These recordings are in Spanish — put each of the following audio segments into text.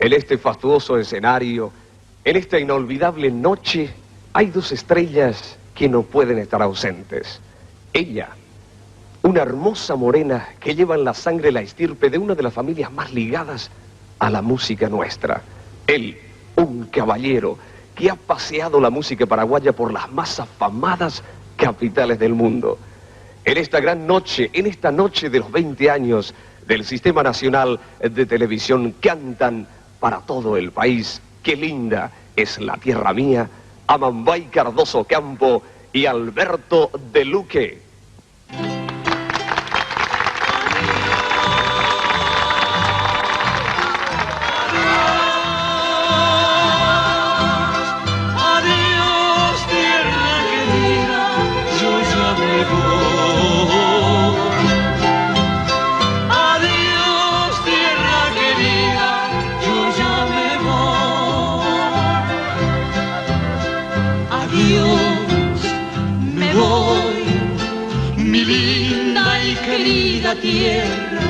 En este fastuoso escenario, en esta inolvidable noche, hay dos estrellas que no pueden estar ausentes. Ella, una hermosa morena que lleva en la sangre la estirpe de una de las familias más ligadas a la música nuestra. Él, un caballero que ha paseado la música paraguaya por las más afamadas capitales del mundo. En esta gran noche, en esta noche de los 20 años del Sistema Nacional de Televisión, cantan para todo el país: qué linda es la tierra mía, Amambay Cardoso Campo y Alberto de Luque. Me voy, mi linda y querida tierra,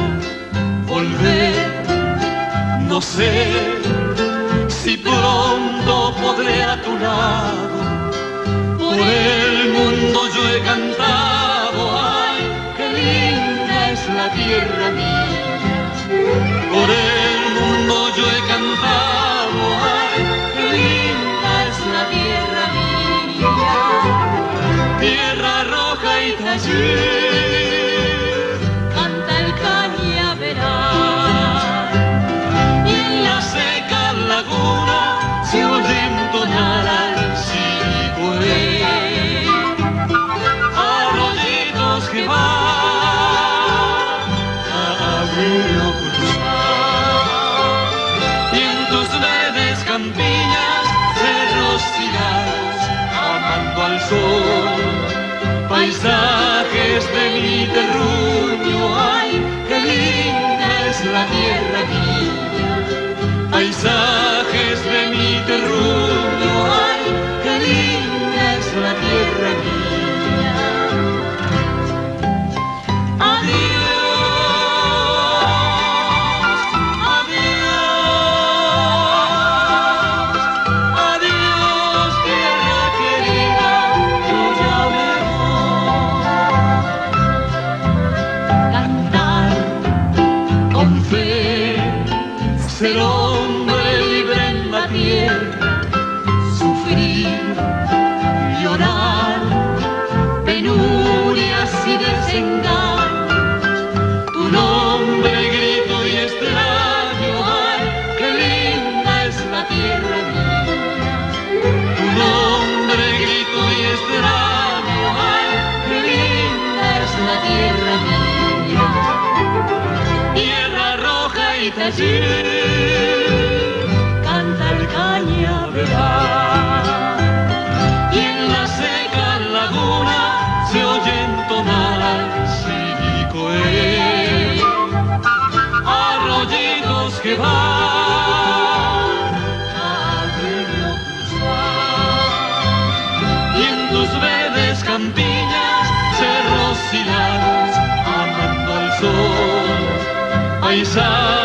volver, no sé si pronto podré a tu lado. Por el mundo yo he cantado, ay, qué linda es la tierra mía. Por el mundo yo he cantado, ay, qué linda es la tierra mía. Tierra roja y taller, canta el cañaveral, y en la seca laguna se oye entonar al cigüeñal. Arroyitos que van a río cruzar, y en tus verdes campiñas cerros tirados amando al sol. Paisajes de mi terruño, ay, qué linda es la tierra mía. Paisajes de mi terruño, ay, qué linda es la tierra mía. Adiós, adiós, adiós, tierra querida, yo ya me ser hombre libre en la tierra, sufrir, llorar, penurias y desengaños. Tu nombre grito y extraño, ay, qué linda es la tierra mía. Tu nombre grito y extraño, ay, qué linda es la tierra mía. Tierra roja y taller, canta el cañaveral, y en la seca laguna se oye entonar al ciricoé. Arroyitos que van a río cruzar, y en tus verdes campiñas cerros y lagos amando al sol. Paisaje